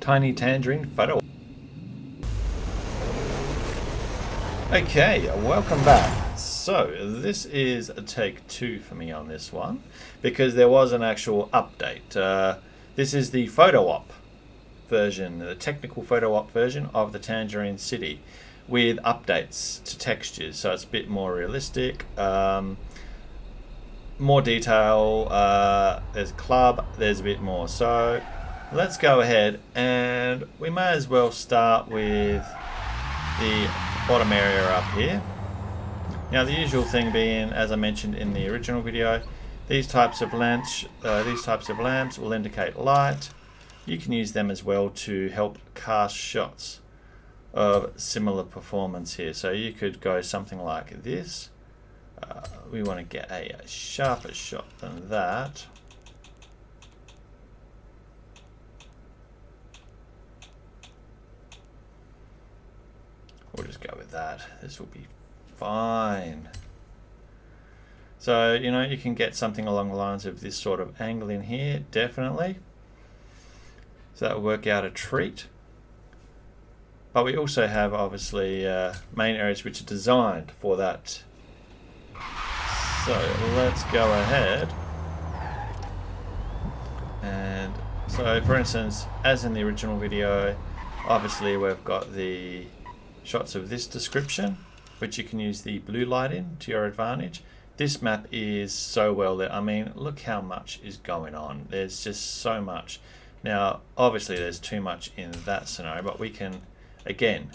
Tiny Tangerine photo. Okay, welcome back. So this is a take 2 for me on this one because there was an actual update. This is the photo op version, the technical photo op version of the Tangerine City with updates to textures, so it's a bit more realistic, more detail. There's a club, there's a bit more. So let's go ahead and we may as well start with the bottom area up here. Now the usual thing being, as I mentioned in the original video, these types of lamps will indicate light. You can use them as well to help cast shots of similar performance here. So you could go something like this. We want to get a sharper shot than that. We'll just go with that. This will be fine. So, you know, you can get something along the lines of this sort of angle in here, definitely. So that will work out a treat. But we also have, obviously, main areas which are designed for that. So let's go ahead. And so, for instance, as in the original video, obviously we've got the shots of this description, which you can use the blue light in to your advantage. This map is so well lit. I mean, look how much is going on. There's just so much. Now, obviously there's too much in that scenario, but we can, again,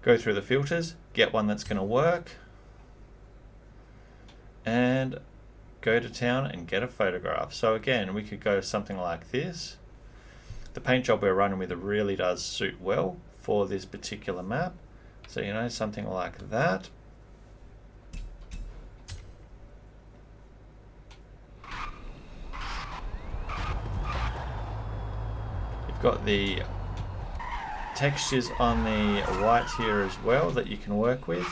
go through the filters, get one that's going to work, and go to town and get a photograph. So again, we could go something like this. The paint job we're running with really does suit well for this particular map. So, you know, something like that. You've got the textures on the white here as well that you can work with.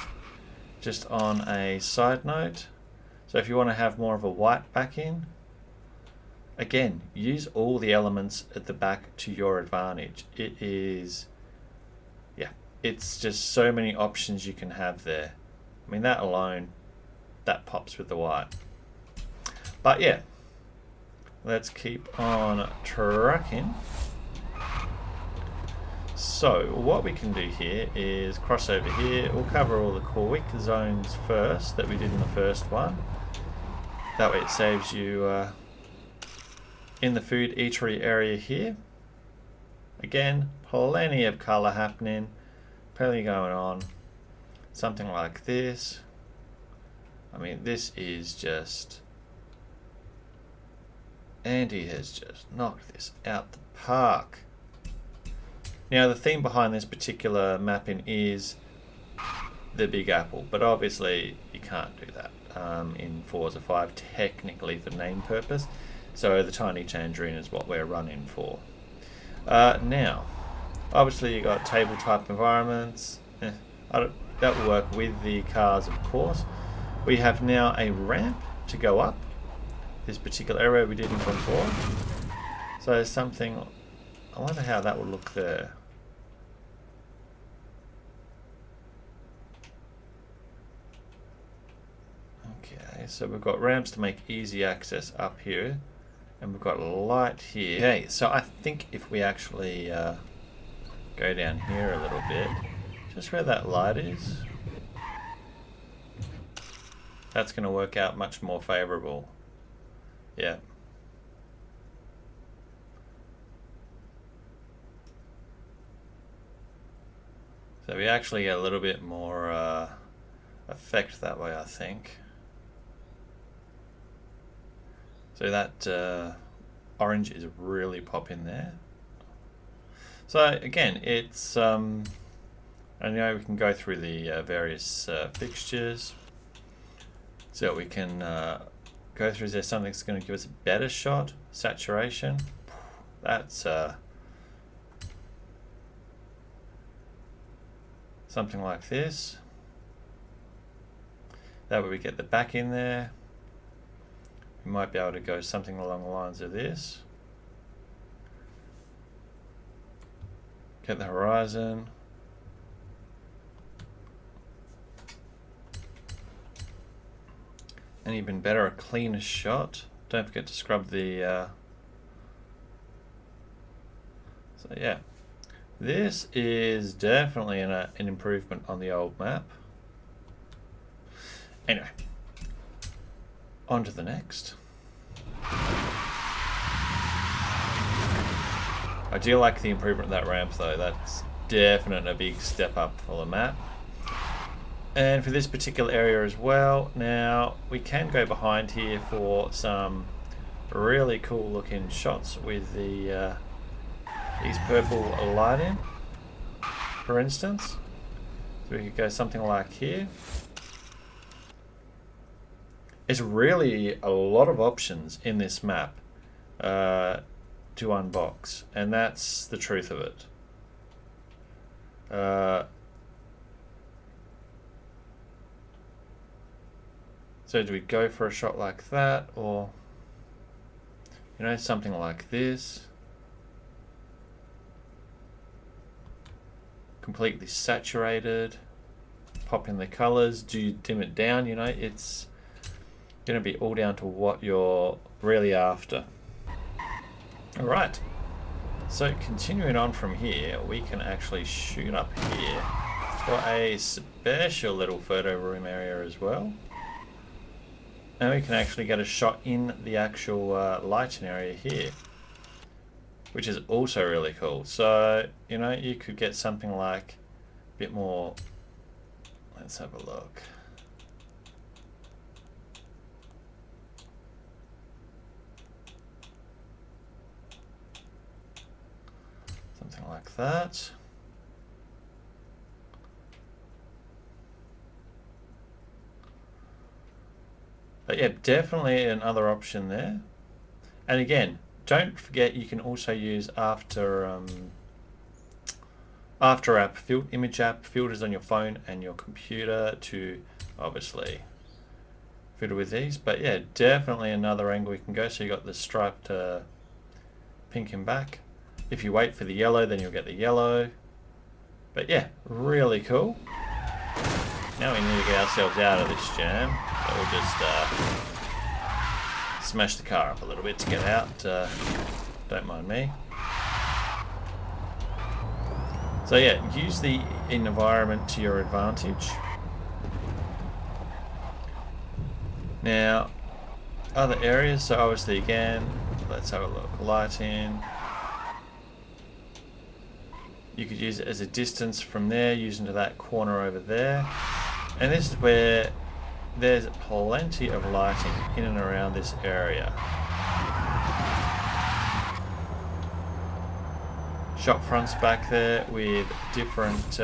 Just on a side note, so if you want to have more of a white backing, again, use all the elements at the back to your advantage. It is, yeah, it's just so many options you can have there. I mean, that alone, that pops with the white. But yeah, let's keep on trucking. So what we can do here is cross over here. We'll cover all the quick zones first that we did in the first one. That way it saves you in the food eatery area here. Again, plenty of color happening, plenty going on. Something like this. I mean, this is just, Andy has just knocked this out the park. Now the theme behind this particular mapping is the Big Apple, but obviously you can't do that in Forza 5 technically for name purpose. So the Tiny Tangerine is what we're running for. Now, obviously you got table type environments. That will work with the cars, of course. We have now a ramp to go up this particular area we didn't before. So there's something. I wonder how that will look there. Okay, so we've got ramps to make easy access up here, and we've got light here. Okay, so I think if we actually go down here a little bit, just where that light is, that's going to work out much more favorable. Yeah. So we actually get a little bit more effect that way, I think. So that orange is really popping there. So again, it's, I know we can go through the various fixtures. So we can go through, is there something that's going to give us a better shot? Saturation. That's something like this. That way we get the back in there. We might be able to go something along the lines of this. Get the horizon. And even better, a cleaner shot. Don't forget to scrub the... So yeah, this is definitely an improvement on the old map. Anyway, on to the next. I do like the improvement of that ramp though. That's definitely a big step up for the map. And for this particular area as well, now we can go behind here for some really cool looking shots with the these purple lighting, for instance. So we could go something like here. There's really a lot of options in this map to unbox, and that's the truth of it. So do we go for a shot like that, or something like this? Completely saturated. Pop in the colors. Do you dim it down? It's going to be all down to what you're really after. All right. So continuing on from here, we can actually shoot up here for a special little photo room area as well. And we can actually get a shot in the actual lighting area here, which is also really cool. So, you could get something like a bit more. Let's have a look. Something like that. But yeah, definitely another option there. And again, don't forget you can also use After App, image app filters on your phone and your computer to obviously filter with these. But yeah, definitely another angle we can go. So you got the striped pink and back. If you wait for the yellow, then you'll get the yellow. But yeah, really cool. Now we need to get ourselves out of this jam. So we'll just smash the car up a little bit to get out. Don't mind me. So yeah, use the environment to your advantage. Now, other areas, so obviously again, let's have a look. Lighting. You could use it as a distance from there, using to that corner over there. And this is where there's plenty of lighting in and around this area. Shop fronts back there with different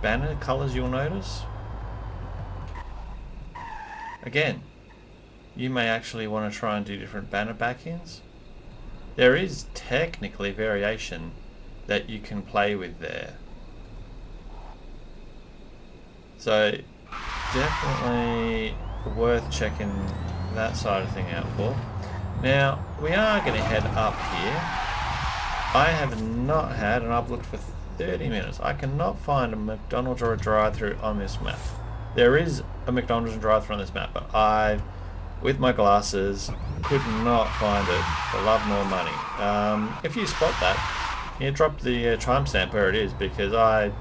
banner colors, you'll notice. Again, you may actually want to try and do different banner backings. There is technically variation that you can play with there. So definitely worth checking that side of thing out for. Now we are going to head up here. I have not had, and I've looked for 30 minutes, I cannot find a McDonald's or a drive-thru on this map. There is a McDonald's and drive-thru on this map, but I, with my glasses, could not find it for love nor money. If you spot that, drop the timestamp where it is, because I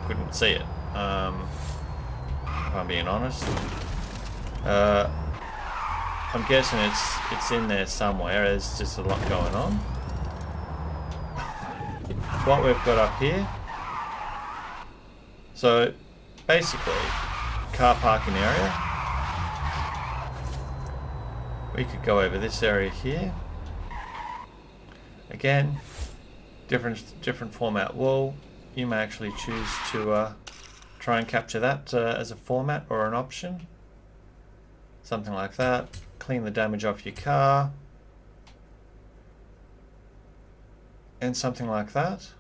couldn't see it. If I'm being honest. I'm guessing it's in there somewhere. There's just a lot going on. What we've got up here. So basically, car parking area. We could go over this area here. Again, different format wall. You may actually choose to try and capture that as a format or an option. Something like that. Clean the damage off your car. And something like that.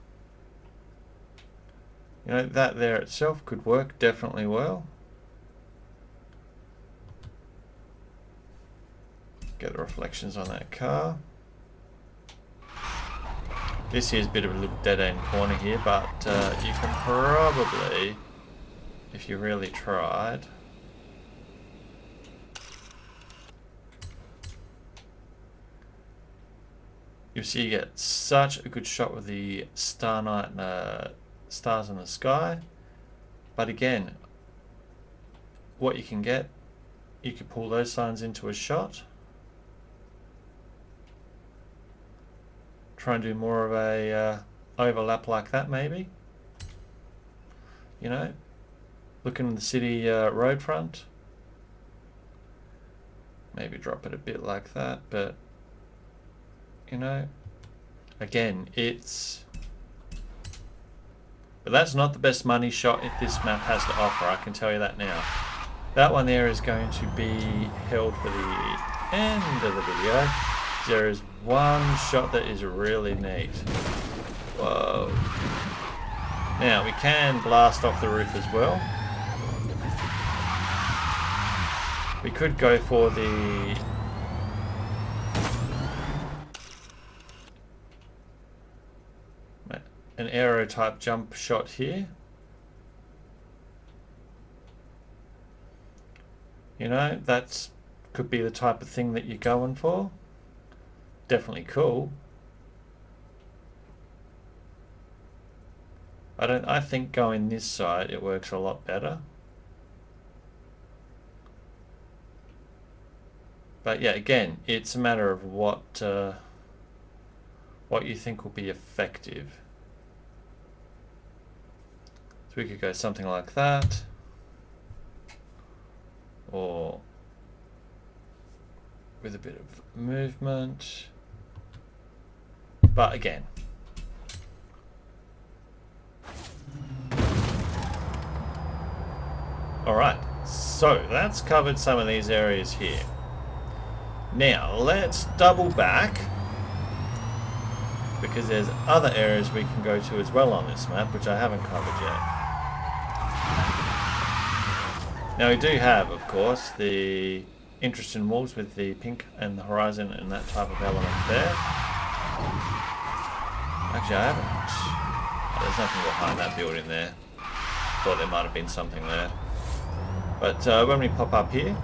That there itself could work definitely well. Get the reflections on that car. This here's a bit of a little dead-end corner here, but you can probably, if you really tried, you'll see you get such a good shot with the star night and stars in the sky. But again, what you can get, you could pull those signs into a shot. Try and do more of a overlap like that, maybe. You know, looking at the city road front. Maybe drop it a bit like that, but you know, again, but that's not the best money shot this map has to offer, I can tell you that now. That one there is going to be held for the end of the video. There is one shot that is really neat. Whoa. Now, we can blast off the roof as well. We could go for an aero type jump shot here. You know, that could be the type of thing that you're going for. Definitely cool. I think going this side it works a lot better. But yeah, again, it's a matter of what you think will be effective. So we could go something like that, or with a bit of movement. But again, alright, so that's covered some of these areas here. Now let's double back, because there's other areas we can go to as well on this map, which I haven't covered yet. Now we do have, of course, the interesting walls with the pink and the horizon and that type of element there. Actually, I haven't. Oh, there's nothing behind that building there. Thought there might have been something there. But when we pop up here,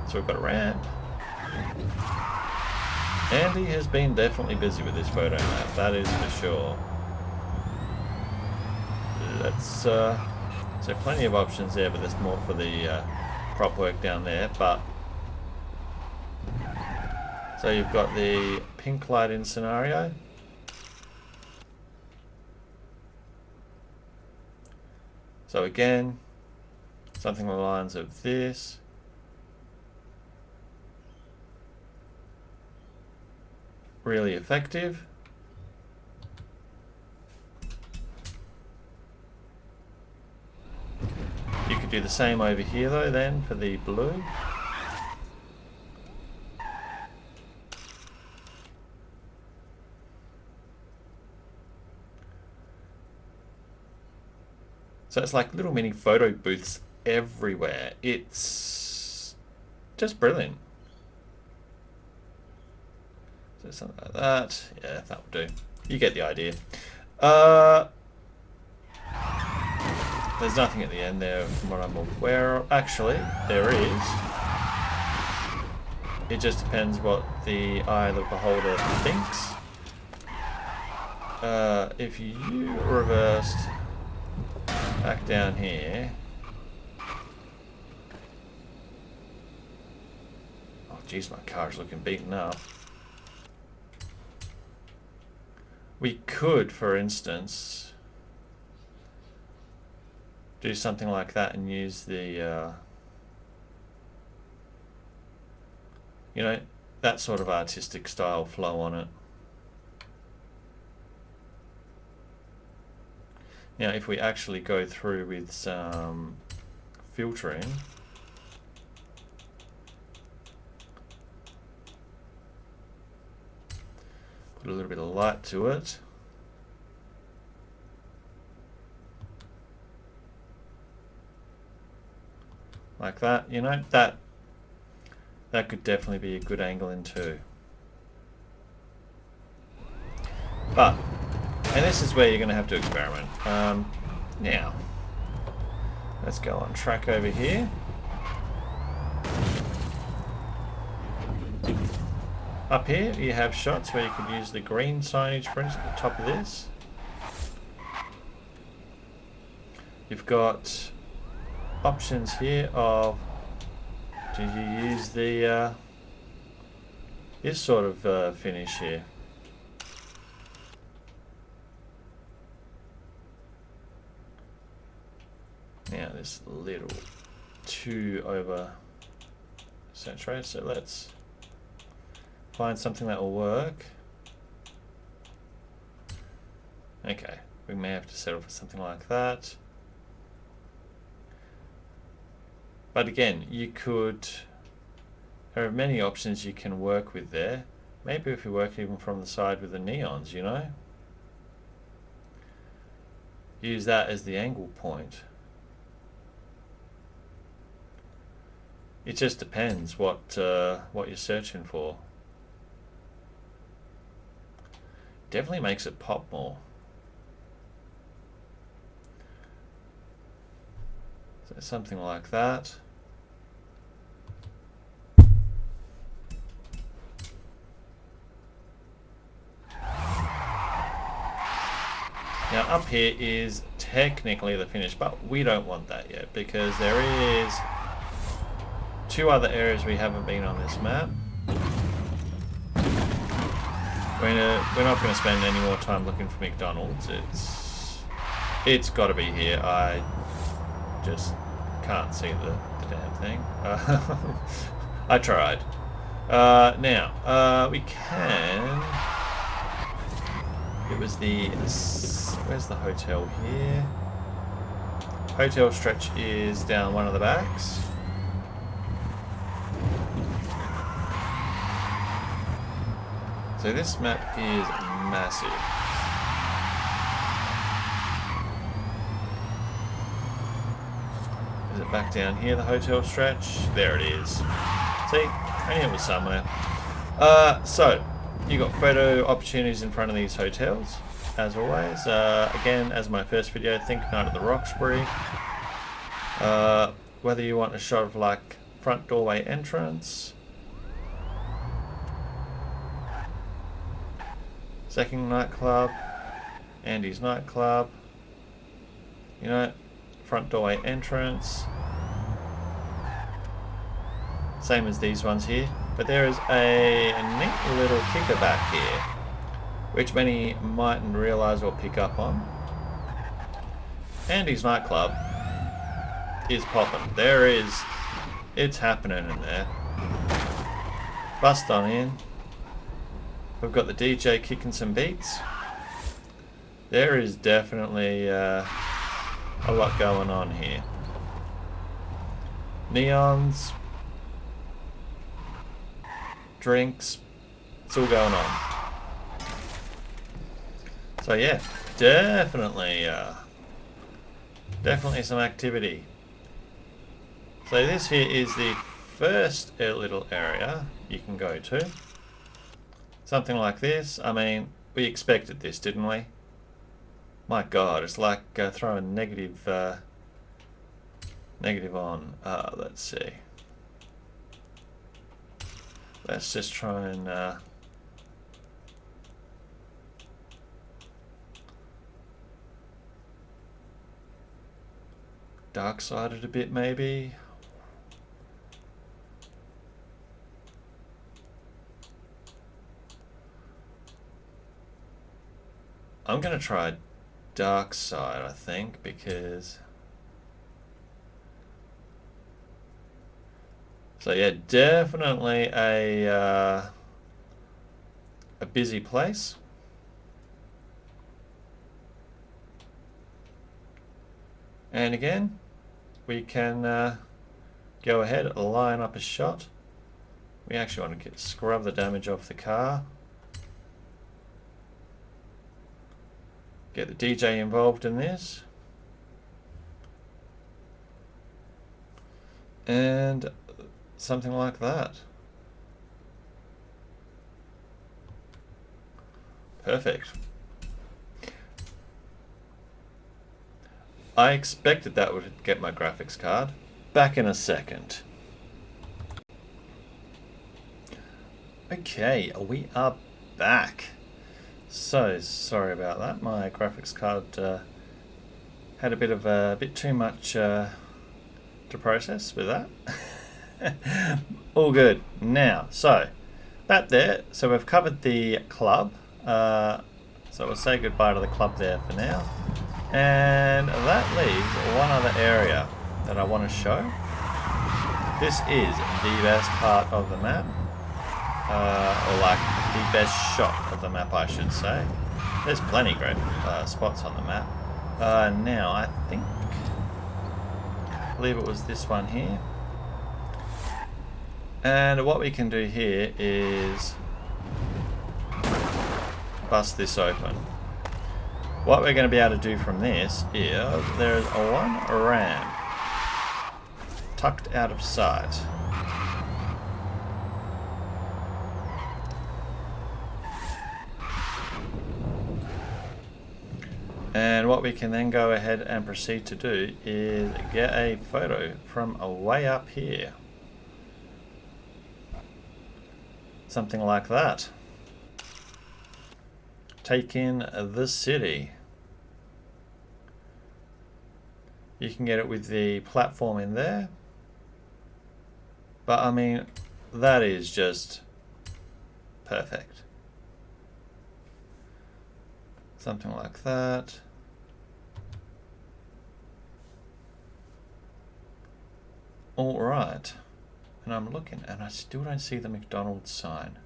so we've got a ramp. Andy has been definitely busy with this photo map, that is for sure. Let's so plenty of options there, but there's more for the prop work down there. But so you've got the pink light in scenario. So again, something along the lines of this. Really effective. You could do the same over here though then for the blue. So it's like little mini photo booths everywhere. It's just brilliant. So something like that. Yeah, that will do. You get the idea. There's nothing at the end there from what I'm aware of. Actually, there is. It just depends what the eye of the beholder thinks. If you reversed back down here. Oh geez, my car's looking beaten up. We could, for instance, do something like that and use the, you know, that sort of artistic style flow on it. Now, if we actually go through with some filtering, put a little bit of light to it. Like that, you know, that could definitely be a good angle in too. But And this is where you're going to have to experiment. Now, let's go on track over here. Up here, you have shots where you could use the green signage, for instance, at the top of this. You've got options here of, do you use the this sort of finish here. Now this little too over saturated, so let's find something that will work. Okay, we may have to settle for something like that. But again, you could, there are many options you can work with there. Maybe if you work even from the side with the neons, you know? Use that as the angle point. It just depends what you're searching for. Definitely makes it pop more. So something like that. Now up here is technically the finish, but we don't want that yet because there is 2 other areas we haven't been on this map. We're not going to spend any more time looking for McDonald's. It's got to be here. I just can't see the damn thing. I tried. Now we can. It was the. Where's the hotel here? Hotel stretch is down one of the backs. So this map is massive. Is it back down here, the hotel stretch? There it is. See? I knew it was somewhere. So, you got photo opportunities in front of these hotels, as always. Again, as my first video, think Night at the Roxbury. Whether you want a shot of like front doorway entrance, second nightclub, Andy's nightclub, you know, front doorway entrance, same as these ones here, but there is a neat little kicker back here, which many mightn't realise or pick up on. Andy's nightclub is popping. It's happening in there. Bust on in. We've got the DJ kicking some beats. There is definitely a lot going on here. Neons, drinks, it's all going on. So yeah, definitely some activity. So this here is the first little area you can go to. Something like this. I mean, we expected this, didn't we? My God, it's like throwing negative on. Let's see. Let's just try and dark side it a bit, maybe. I'm gonna try dark side, I think, because so yeah, definitely a busy place. And again, we can go ahead and line up a shot. We actually want to scrub the damage off the car. Get the DJ involved in this. And something like that. Perfect. I expected that would get my graphics card. Back in a second. Okay, we are back. So sorry about that. My graphics card had a bit too much to process with that. All good. Now, so that there. So we've covered the club. So we'll say goodbye to the club there for now. And that leaves one other area that I want to show. This is the best part of the map. Or like the best shot of the map, I should say. There's plenty great spots on the map. Now, I believe it was this one here. And what we can do here is bust this open. What we're going to be able to do from this is there's one ramp tucked out of sight. And what we can then go ahead and proceed to do is get a photo from way up here. Something like that. Take in the city. You can get it with the platform in there. But I mean, that is just perfect. Something like that. All right. And I'm looking and I still don't see the McDonald's sign.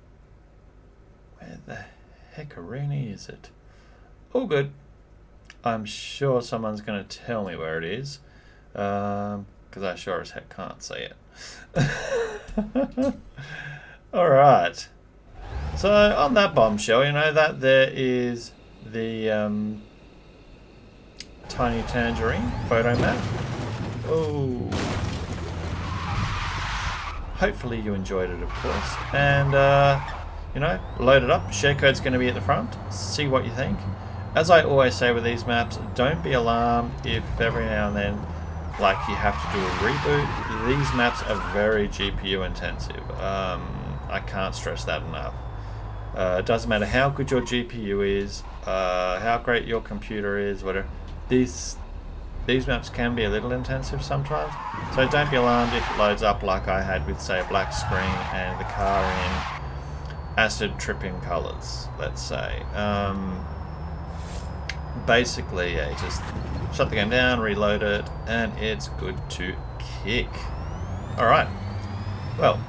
Where the heckaroonie is it? All good. I'm sure someone's going to tell me where it is. Because I sure as heck can't see it. Alright. So on that bombshell, you know that there is the tiny Tangerine photo map. Oh. Hopefully you enjoyed it, of course. And, you know, load it up. Share code's going to be at the front. See what you think. As I always say with these maps, don't be alarmed if every now and then, like, you have to do a reboot. These maps are very GPU intensive. I can't stress that enough. It doesn't matter how good your GPU is, how great your computer is, whatever. These maps can be a little intensive sometimes, so don't be alarmed if it loads up like I had with, say, a black screen and the car in acid tripping colours, let's say. Basically, yeah, just shut the game down, reload it, and it's good to kick. Alright, well,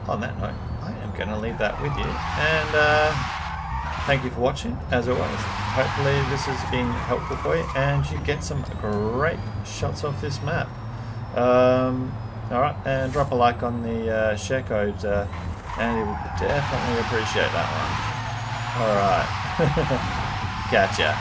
on that note, I am going to leave that with you, and thank you for watching, as always. Hopefully this has been helpful for you, and you get some great shots of this map. Alright, and drop a like on the share code, and you will definitely appreciate that one. Alright, gotcha.